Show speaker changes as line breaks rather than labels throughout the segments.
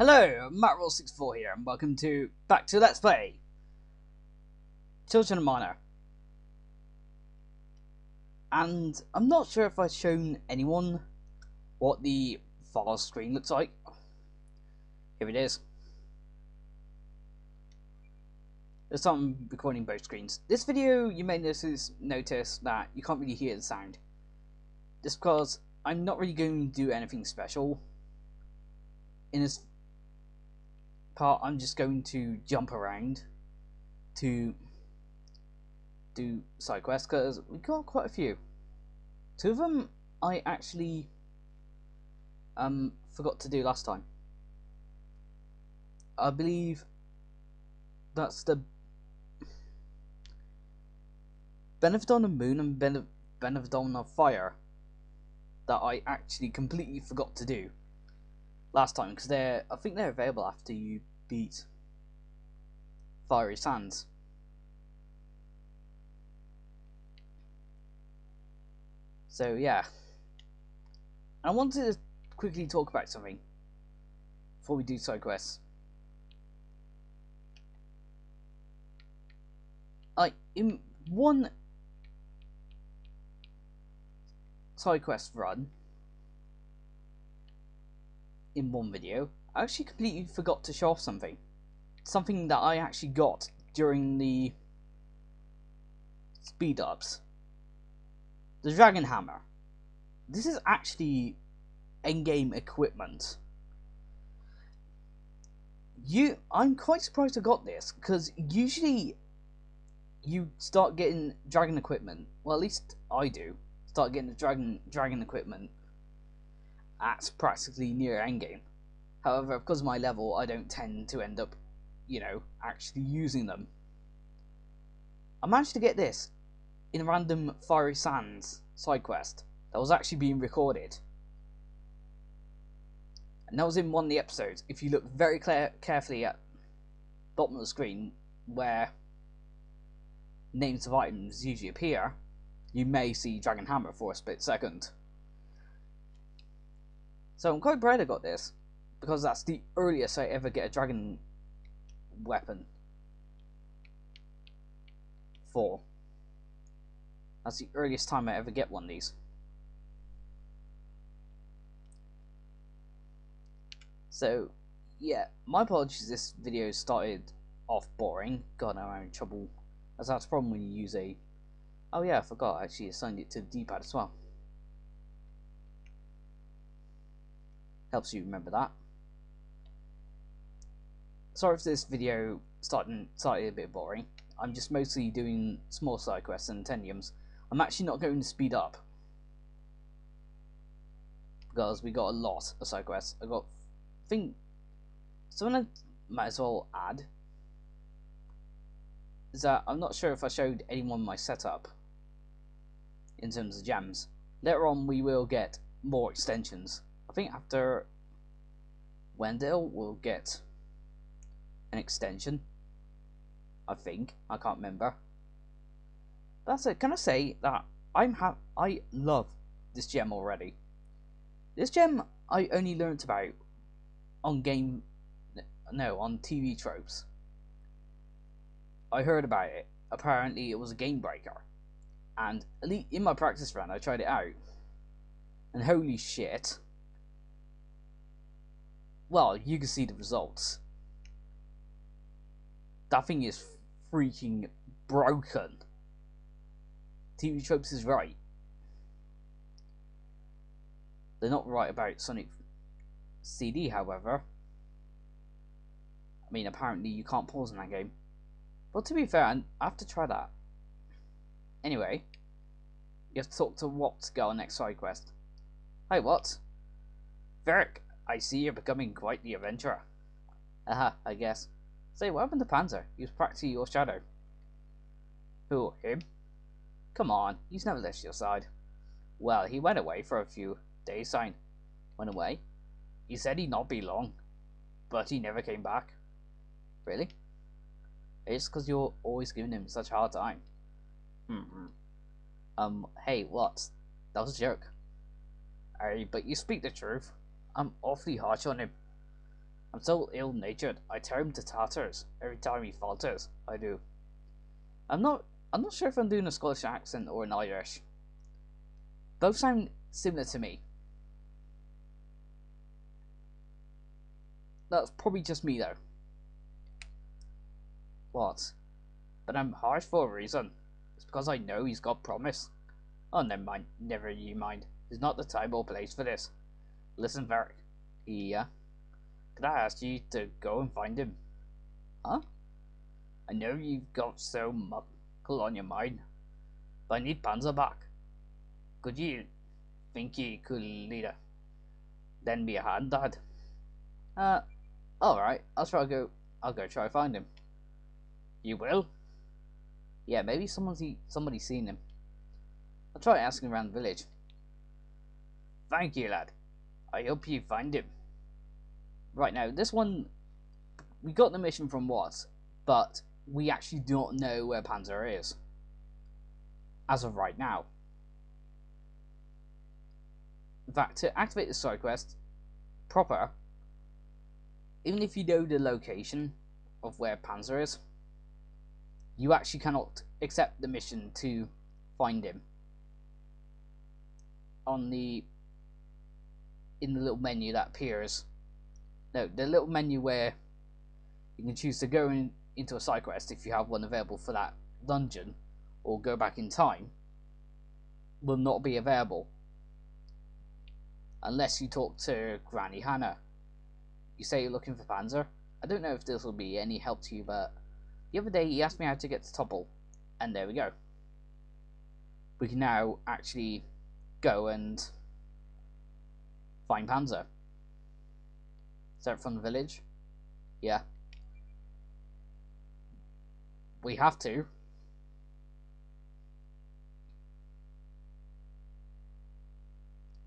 Hello, MattRoll64 here, and welcome back to Let's Play Children of Mana. And I'm not sure if I've shown anyone what the file screen looks like. Here it is. This time I'm recording both screens. This video, you may notice that you can't really hear the sound. Just because I'm not really going to do anything special in this part. I'm just going to jump around to do side quests because we got quite a few. Two of them I actually forgot to do last time. I believe that's the Benefit on the Moon and Benefit on the Fire that I actually completely forgot to do last time, because I think they're available after you beat Fiery Sands. So yeah, I wanted to quickly talk about something before we do side quests. In one side quest run, in one video, I actually completely forgot to show off something that I actually got during the speed ups. The Dragon Hammer. This is actually in-game equipment. I'm quite surprised I got this, because usually you start getting dragon equipment, well, at least I do, start getting the dragon equipment at practically near endgame. However, because of my level, I don't tend to end up, actually using them. I managed to get this in a random Fiery Sands side quest that was actually being recorded. And that was in one of the episodes. If you look very carefully at the bottom of the screen where names of items usually appear, you may see Dragon Hammer for a split second. So I'm quite proud I got this, because that's the earliest I ever get a dragon weapon for. That's the earliest time I ever get one of these. So, yeah, my apologies, this video started off boring. God, I'm having trouble. That's the problem when you use a... Oh yeah, I forgot, I actually assigned it to the D-pad as well. Helps you remember that. Sorry if this video started a bit boring. I'm just mostly doing small side quests and tendiums. I'm actually not going to speed up, because we got a lot of side quests. I think something I might as well add is that I'm not sure if I showed anyone my setup in terms of gems. Later on we will get more extensions. I think after Wendell we'll get an extension. I can't remember. That's it. Can I say that I love this gem already? This gem I only learnt about on TV tropes. I heard about it. Apparently it was a game breaker. And in my practice run I tried it out. And holy shit. Well, you can see the results. That thing is freaking broken. TV tropes is right. They're not right about Sonic CD, however. I mean, apparently you can't pause in that game. But to be fair, I have to try that. Anyway, you have to talk to Wat to go on next side quest. Hi, Wat. Varric, I see you're becoming quite the adventurer. Aha, I guess. Say, what happened to Panzer? He was practically your shadow. Who, him? Come on, he's never left your side. Well, he went away for a few days, sign. Went away? He said he'd not be long, but he never came back. Really? It's because you're always giving him such a hard time. Hey, what? That was a joke. But you speak the truth. I'm awfully harsh on him. I'm so ill-natured. I tear him to tatters every time he falters. I do. I'm not sure if I'm doing a Scottish accent or an Irish. Both sound similar to me. That's probably just me though. What? But I'm harsh for a reason. It's because I know he's got promise. Oh, never mind. Never you mind. It's not the time or place for this. Listen, Varric. Yeah? Could I ask you to go and find him? Huh? I know you've got so muckle on your mind, but I need Panzer back. Could you think you could lead a lend me a hand, Dad? Alright. I'll go try to find him. You will? Yeah, maybe somebody's seen him. I'll try asking around the village. Thank you, lad. I hope you find him. Right now, this one, we got the mission from Watts, but we actually do not know where Panzer is. As of right now. In fact, to activate the side quest proper, even if you know the location of where Panzer is, you actually cannot accept the mission to find him. In the little menu that appears. No, the little menu where you can choose to go into a side quest if you have one available for that dungeon, or go back in time, will not be available unless you talk to Granny Hannah. You say you're looking for Panzer. I don't know if this will be any help to you, but the other day he asked me how to get to Topple, and there we go. We can now actually go and find Panzer. Is that from the village? Yeah. We have to.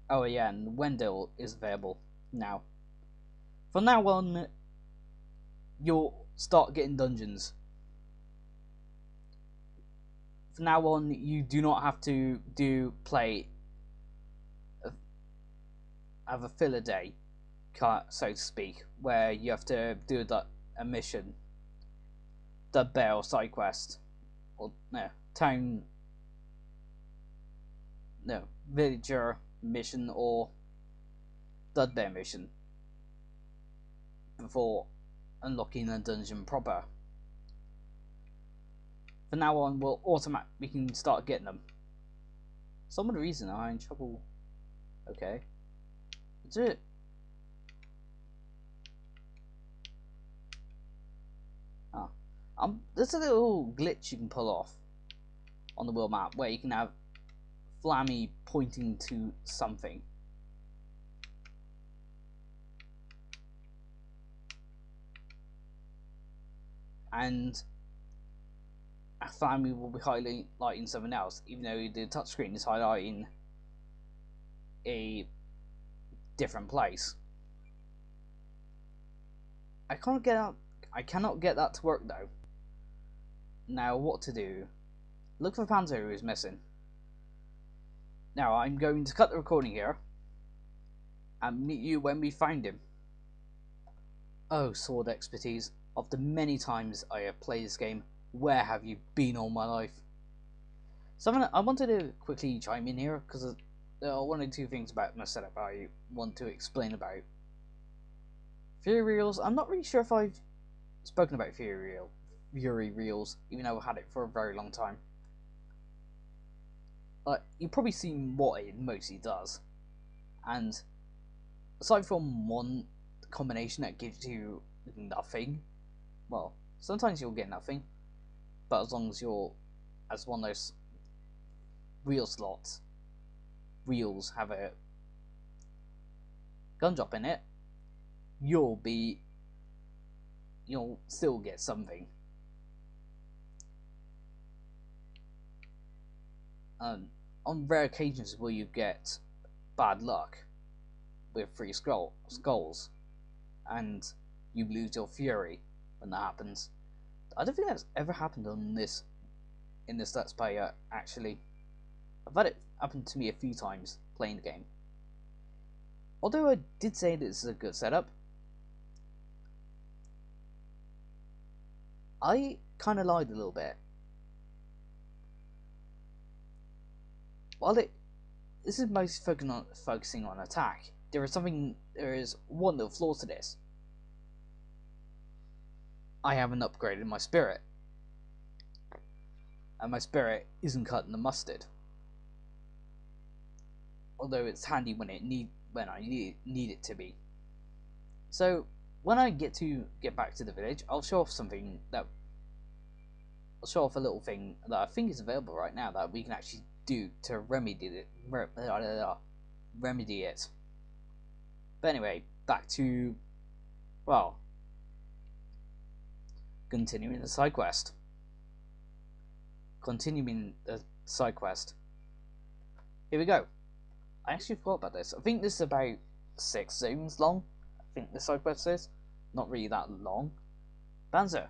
Oh yeah, and Wendell is available now. From now on, you'll start getting dungeons. From now on, you do not have to have a filler day, so to speak, where you have to do a mission, the Bear side quest, or no, villager mission or Dudbear mission before unlocking the dungeon proper. From now on, we can start getting them. Some of the reason I'm in trouble. Okay, that's it. There's a little glitch you can pull off on the world map where you can have Flammy pointing to something. And a Flammy will be highlighting something else, even though the touchscreen is highlighting a different place. I cannot get that to work though. Now what to do? Look for Panzer who is missing. Now I'm going to cut the recording here and meet you when we find him. Oh, sword expertise. Of the many times I have played this game, where have you been all my life? So I wanted to quickly chime in here because there are one or two things about my setup I want to explain about. Fury Reels, I'm not really sure if I've spoken about Fury Reels, even though I've had it for a very long time. You've probably seen what it mostly does, and aside from one combination that gives you nothing, well, sometimes you'll get nothing, but as long as as one of those reels have a gun drop in it, you'll still get something. On rare occasions will you get bad luck with 3 skulls and you lose your fury when that happens. I don't think that's ever happened in this Let's Play actually. I've had it happen to me a few times playing the game. Although I did say this is a good setup, I kind of lied a little bit. While this is most focusing on attack, there is one little flaw to this. I haven't upgraded my spirit, and my spirit isn't cutting the mustard. Although it's handy when I need it to be. So when I get back to the village, I'll show off a little thing that I think is available right now that we can actually do to remedy it. But anyway, back to, well, continuing the side quest. Here we go. I actually forgot about this. I think this is about 6 zones long. I think the side quest is not really that long. Panzer.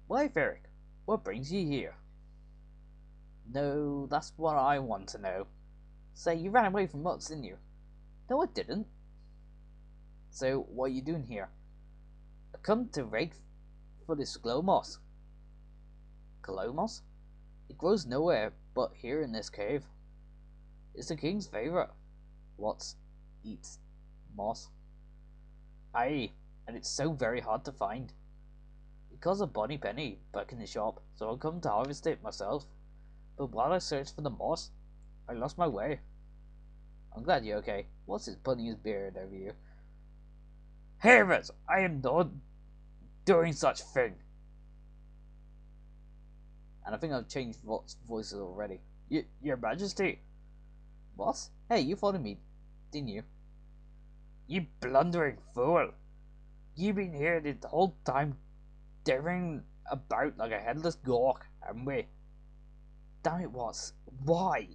Why, Varric? What brings you here? No, that's what I want to know. Say, you ran away from Mutz, didn't you? No, I didn't. So, what are you doing here? I come to rake for this glow moss. Glow moss? It grows nowhere but here in this cave. It's the king's favourite. What eats moss? Aye, and it's so very hard to find. It costs a bonny penny back in the shop, so I'll come to harvest it myself. But while I searched for the moss, I lost my way. I'm glad you're okay. What's his putting his beard over you? Heavens, I am not doing such thing. And I think I've changed voices already. Your Majesty. What? Hey, you followed me, didn't you? You blundering fool. You've been here the whole time, daring about like a headless gawk, haven't we? Damn it, Watts. Why?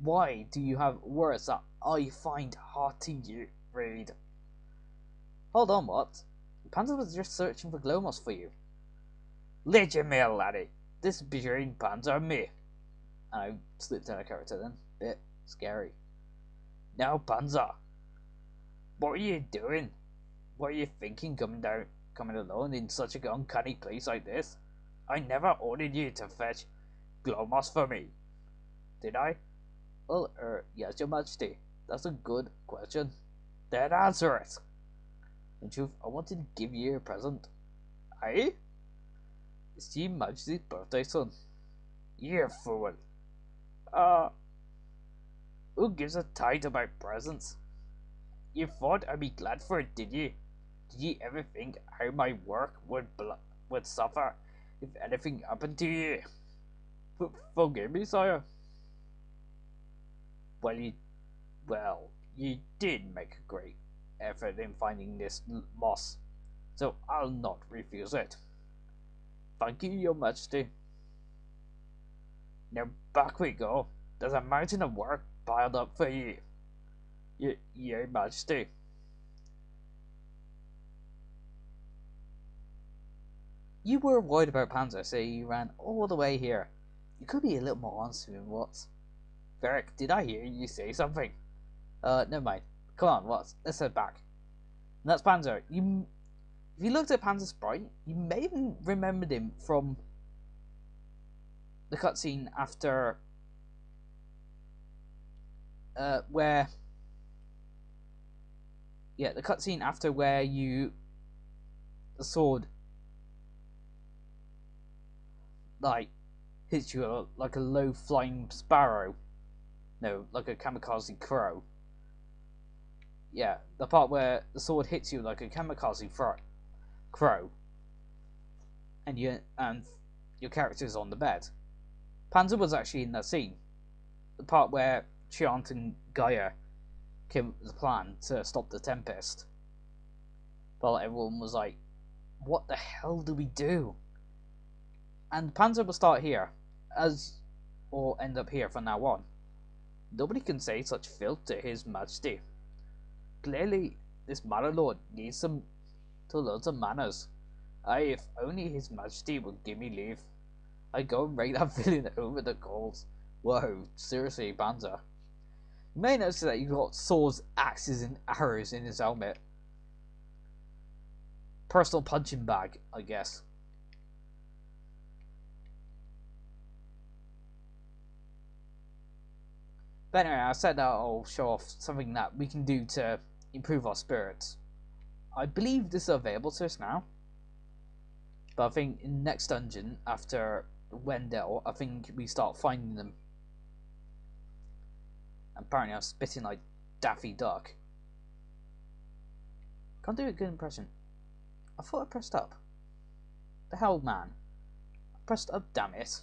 Why do you have words that I find hard to read? Hold on, Watts. Panzer was just searching for glow moss for you. Let your mail, laddie. This is between Panzer and me. And I slipped out of character then. Bit scary. Now, Panzer. What are you doing? What are you thinking coming alone in such an uncanny place like this? I never ordered you to fetch glow moss for me. Did I? Well, yes, your Majesty. That's a good question. Then answer it. In truth, I wanted to give you a present. Aye? It's your Majesty's birthday, son. You fool. Who gives a tithe about presents? You thought I'd be glad for it, did you? Did you ever think how my work would suffer if anything happened to you? Forgive me, sire. Well, you did make a great effort in finding this moss, so I'll not refuse it. Thank you, your Majesty. Now back we go. There's a mountain of work piled up for you. Your Majesty. You were worried about Panzer, so you ran all the way here. You could be a little more honest with him, Watts. Varric, did I hear you say something? Never mind. Come on, Watts, let's head back. And that's Panzer. If you looked at Panzer's sprite, you may have remembered him from the cutscene after where the sword like hits you like a low flying sparrow. No, like a kamikaze crow. Yeah, the part where the sword hits you like a kamikaze crow, and your character's on the bed. Panzer was actually in that scene. The part where Chiant and Gaia came up with a plan to stop the Tempest. But everyone was like, what the hell do we do? And Panzer will start here, or end up here from now on. Nobody can say such filth to His Majesty. Clearly, this Manor Lord needs to learn some manners. Aye, if only His Majesty would give me leave, I'd go and rake that villain over the coals. Whoa, seriously, Panzer. You may notice that you've got swords, axes, and arrows in his helmet. personal punching bag, I guess. But anyway, I said that I'll show off something that we can do to improve our spirits. I believe this is available to us now. But I think in the next dungeon, after Wendell, I think we start finding them. Apparently I'm spitting like Daffy Duck. Can't do a good impression. I thought I pressed up. The hell, man. I pressed up, damn it.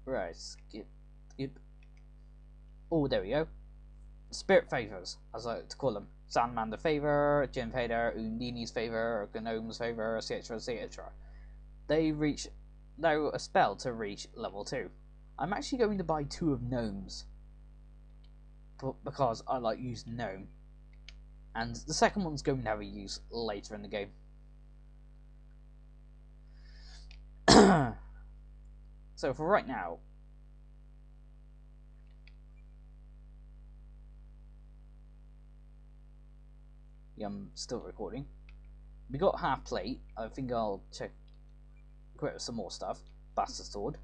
Right, skip. Oh, there we go. Spirit favors, as I like to call them. Sandman the favor, Jim Fader, Undini's favor, Gnome's favor, etc, etc. They reach now a spell to reach level 2. I'm actually going to buy 2 of Gnomes. Because I like using Gnome. And the second one's going to have a use later in the game. So for right now, I'm still recording. We got half plate. I think I'll check equip some more stuff. Bastard sword.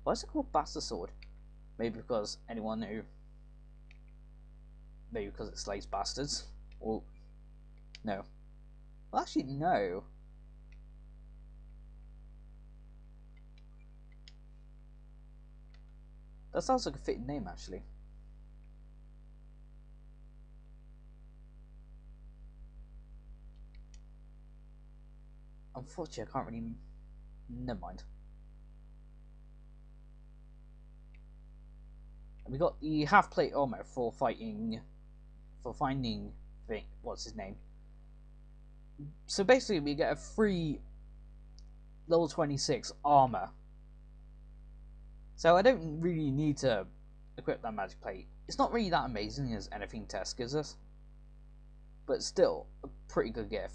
Why is it called Bastard sword? Maybe because anyone who, maybe because it slays bastards. Or no. Well, actually no. That sounds like a fitting name, actually. Unfortunately, I can't really. Never mind. And we got the half plate armor for fighting. For finding. What's his name? So basically, we get a free level 26 armor. So I don't really need to equip that magic plate. It's not really that amazing as anything Test gives us, but still a pretty good gift.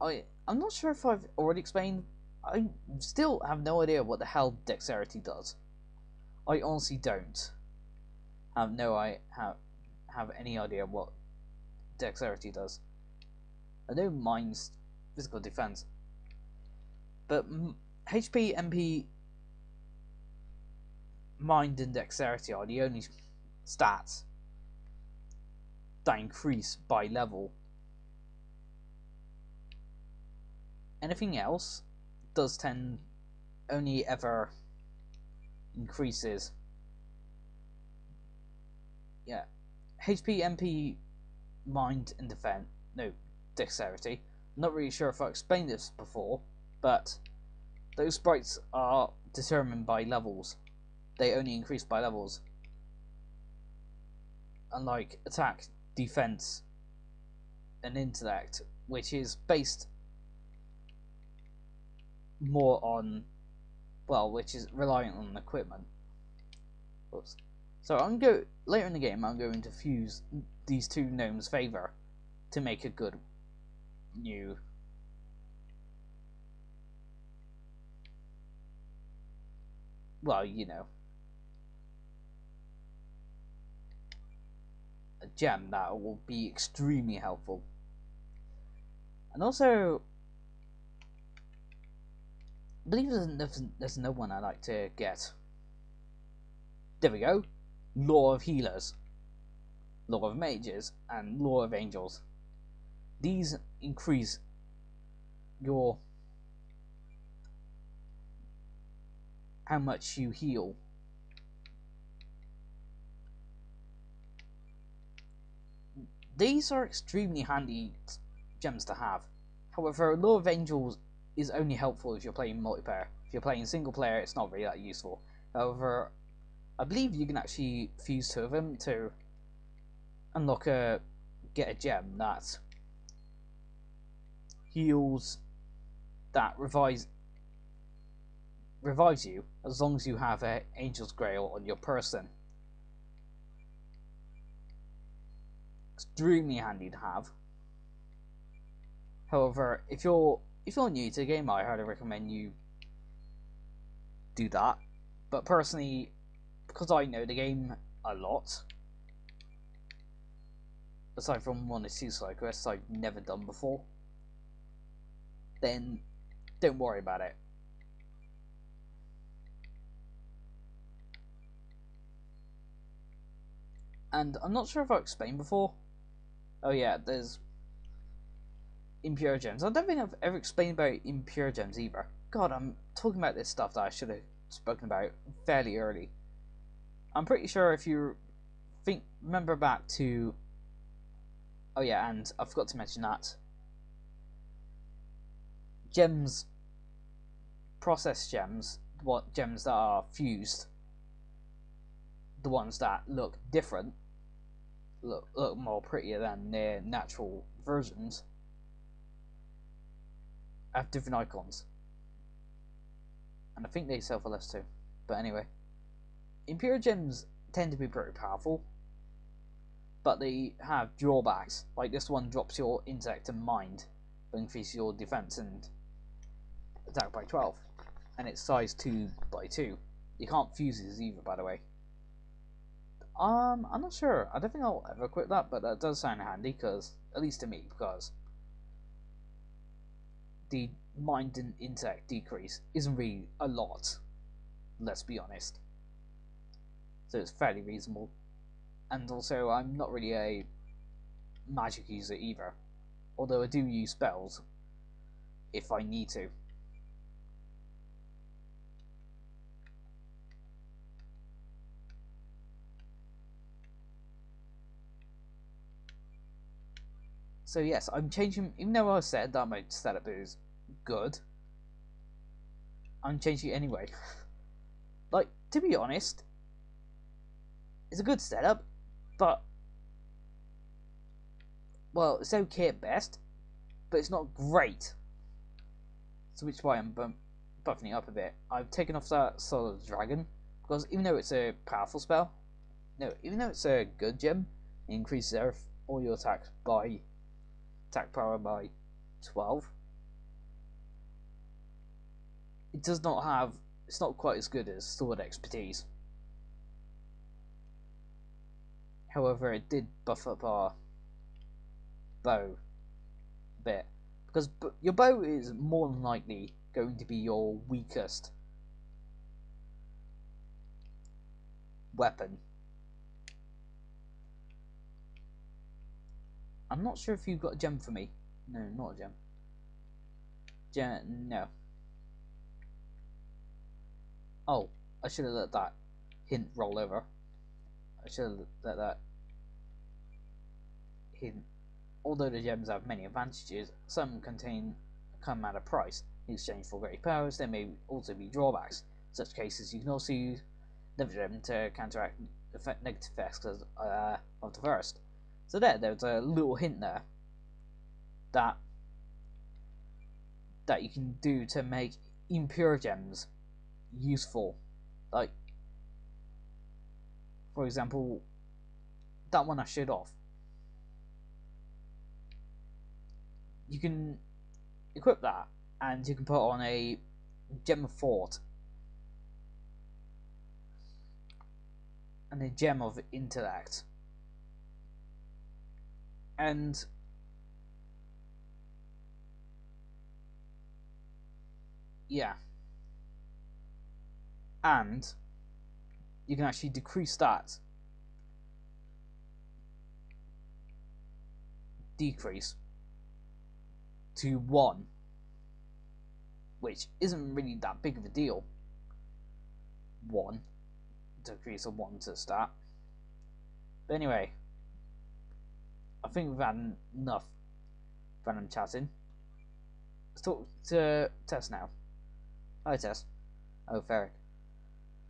I'm not sure if I've already explained. I still have no idea what the hell dexterity does. I honestly don't have any idea what dexterity does. I know mine's physical defense, but HP, MP, mind, and dexterity are the only stats that increase by level. Anything else does tend only ever increases. Yeah, HP, MP, mind, and defense. No, dexterity. I'm not really sure if I explained this before, but those sprites are determined by levels. They only increase by levels. Unlike attack, defense, and intellect, which is based more on, well, which is reliant on equipment. Oops. So later in the game, I'm going to fuse these 2 gnomes' favor to make a good new. Well, you know, a gem that will be extremely helpful. And also, I believe there's no one I like to get. There we go. Law of Healers, Law of Mages, and Law of Angels. These increase your how much you heal. These are extremely handy gems to have. However, Law of Angels is only helpful if you're playing multiplayer. If you're playing single player, it's not really that useful. However, I believe you can actually fuse 2 of them to unlock get a gem that heals, that revives you as long as you have an Angel's Grail on your person. Extremely handy to have. However, if you're new to the game, I highly recommend you do that. But personally, because I know the game a lot. Aside from one or two side quests I've never done before, then don't worry about it. And I'm not sure if I explained before. Oh yeah, there's impure gems. I don't think I've ever explained about impure gems either. God, I'm talking about this stuff that I should have spoken about fairly early. I'm pretty sure if you remember back to... Oh yeah, and I forgot to mention that gems, processed gems, what gems that are fused, the ones that look different, look more prettier than their natural versions, have different icons. And I think they sell for less too. But anyway, impure gems tend to be pretty powerful, but they have drawbacks. Like this one drops your intellect and mind, but increases your defense and attack by 12, and it's size 2 by 2. You can't fuse these either, by the way. I'm not sure. I don't think I'll ever equip that, but that does sound handy, because at least to me, because the mind and intellect decrease isn't really a lot. Let's be honest. So it's fairly reasonable. And also, I'm not really a magic user either, although I do use spells if I need to. So yes, I'm changing, even though I said that my setup is good, I'm changing it anyway. Like, to be honest, it's a good setup, but, well, it's okay at best, but it's not great. So which is why I'm buffing it up a bit. I've taken off that Soul of the Dragon, because even though it's a powerful spell, no, even though it's a good gem, it increases all your attack power by 12. It does not have, it's not quite as good as Sword Expertise. However, it did buff up our bow a bit, because your bow is more than likely going to be your weakest weapon. I'm not sure if you've got a gem for me. No, not a gem. No. Oh, I should have let that hint roll over. I should have let that hint. Although the gems have many advantages, some come at a price. In exchange for great powers, there may also be drawbacks. In such cases, you can also use the gem to counteract negative effects of the first. So there's a little hint there that you can do to make impure gems useful. Like, for example, that one I showed off. You can equip that, and you can put on a gem of thought and a gem of intellect, and yeah, and you can actually decrease that decrease to 1, which isn't really that big of a deal. 1 decrease of 1 to start. But anyway, I think we've had enough random chatting. Let's talk to Tess now. Hi, Tess. Oh, Ferric.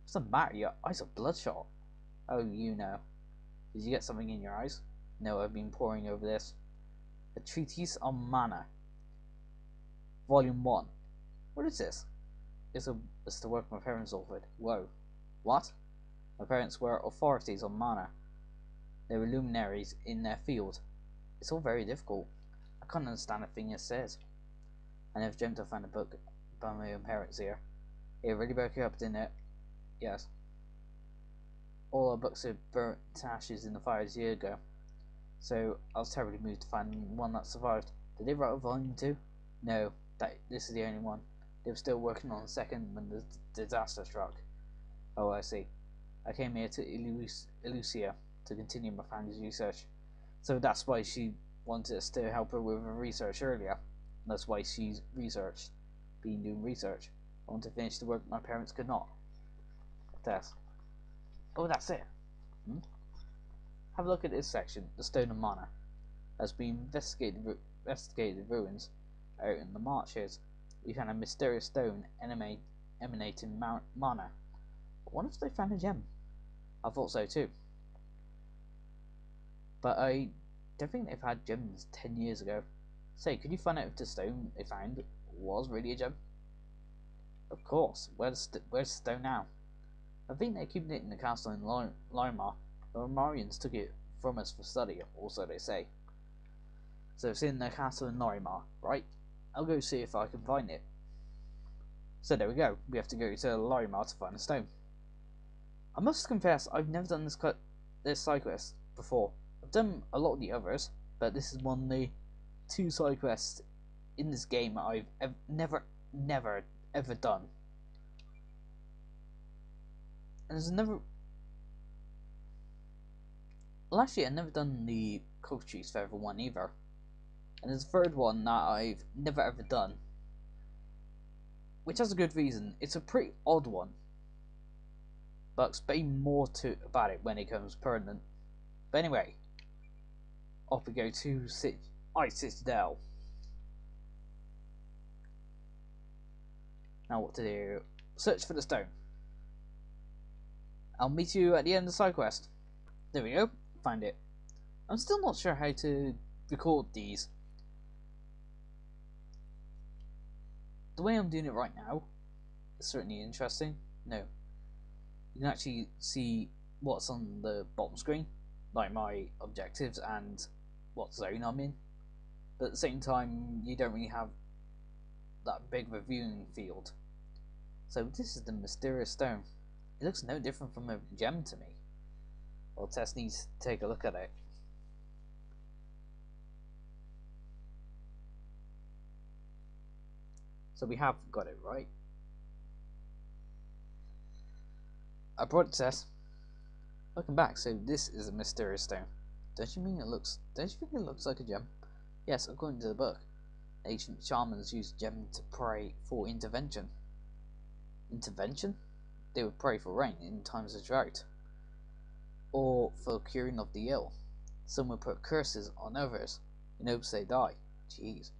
What's the matter? Your eyes are bloodshot. Oh, you know. Did you get something in your eyes? No, I've been poring over this. A Treatise on Mana. Volume 1. What is this? It's the work my parents authored. Whoa. What? My parents were authorities on mana. They were luminaries in their field. It's all very difficult. I can't understand a thing it says. I never dreamt I'd find a book by my own parents here. It really broke you up, didn't it? Yes. all our books are burnt to ashes in the fires a year ago, so I was terribly moved to find one that survived. Did they write a volume 2? No, this is the only one. They were still working on the second when the disaster struck. Oh, I see. I came here to Elucia to continue my family's research. So that's why she wanted us to help her with her research earlier. That's why she's been doing research. I want to finish the work my parents could not. Tess. Oh, that's it. Have a look at this section. The Stone of Mana has been investigated ruins out in the marshes. We found a mysterious stone emanating mana. What if they found a gem? I thought so too. But I don't think they've had gems 10 years ago. Say, could you find out if the stone they found was really a gem? Of course. Where's the stone now? I think they're keeping it in the castle in Lymar. The Romarians took it from us for study, or so they say. So it's in the castle in Lymar, right? I'll go see if I can find it. So there we go. We have to go to Lymar to find the stone. I must confess, I've never done this side quest before. I've done a lot of the others, but this is one of the 2 side quests in this game I've never ever done. And there's never... Well, actually, I've never done the Coach's Feather one either. And there's a third one that I've never ever done. Which has a good reason. It's a pretty odd one. But I'll explain more about it when it comes permanent. But anyway, off we go to Ice Citadel. Now what to do? Search for the stone. I'll meet you at the end of the side quest. There we go. Find it. I'm still not sure how to record these. The way I'm doing it right now is certainly interesting. No. You can actually see what's on the bottom screen, like my objectives and what zone I'm in. But at the same time, you don't really have that big of a viewing field. So this is the mysterious stone. It looks no different from a gem to me. Well, Tess needs to take a look at it. So we have got it right. I brought it to Tess. Welcome back. So this is a mysterious stone. Don't you think it looks like a gem? Yes, according to the book. Ancient shamans used gem to pray for intervention. Intervention? They would pray for rain in times of drought, or for curing of the ill. Some would put curses on others in hopes they die. Jeez.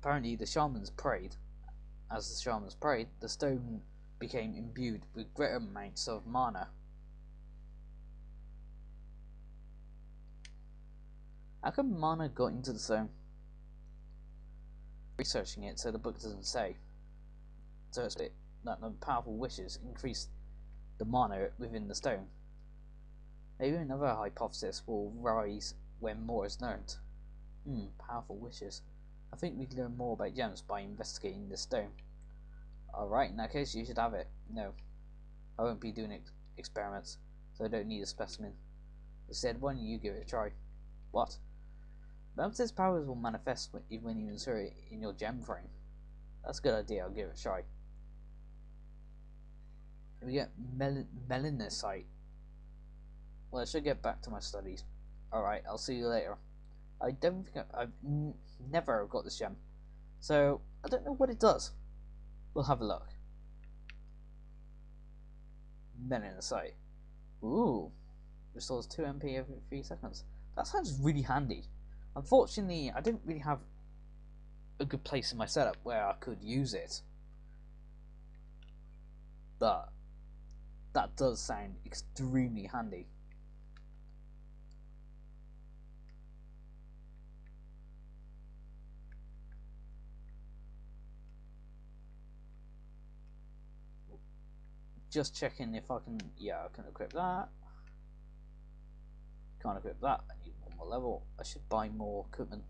Apparently the shamans prayed. As the shamans prayed, the stone became imbued with greater amounts of mana. How come mana got into the stone? Researching it, so the book doesn't say. So it's that the powerful wishes increase the mana within the stone. Maybe another hypothesis will rise when more is learned. Powerful wishes. I think we can learn more about gems by investigating this stone. Alright, in that case you should have it. No, I won't be doing experiments, so I don't need a specimen. Instead, why don't you give it a try? What? Bounce's powers will manifest when you insert it in your gem frame. That's a good idea, I'll give it a try. We get melanosite. Well, I should get back to my studies. Alright, I'll see you later. I don't think I've never got this gem, so I don't know what it does. We'll have a look. Melanosite. Ooh. Restores 2 MP every 3 seconds. That sounds really handy. Unfortunately, I don't really have a good place in my setup where I could use it. But that does sound extremely handy. Just checking if I can, yeah, I can equip that. Can't equip that, I need one more level. I should buy more equipment.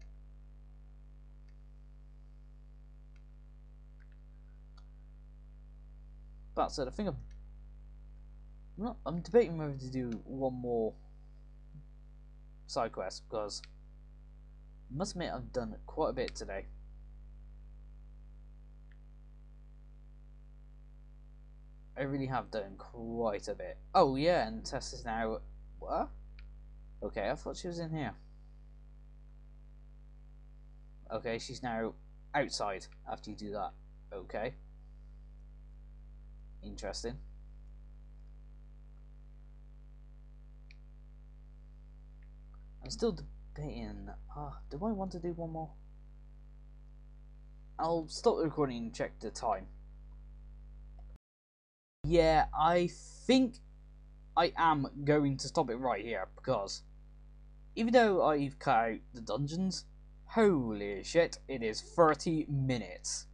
But so the thing I'm debating whether to do one more side quest because I must admit I've done quite a bit today. I really have done quite a bit. Oh yeah, and Tess is now... What? Okay, I thought she was in here. Okay, she's now outside after you do that. Okay. Interesting. I'm still debating. Do I want to do one more? I'll stop the recording and check the time. Yeah, I think I am going to stop it right here because even though I've cut out the dungeons, holy shit, it is 30 minutes.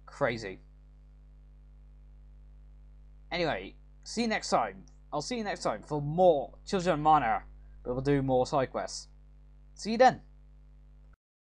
Crazy. Anyway, see you next time. I'll see you next time for more Children of Mana, but we'll do more side quests. See you then.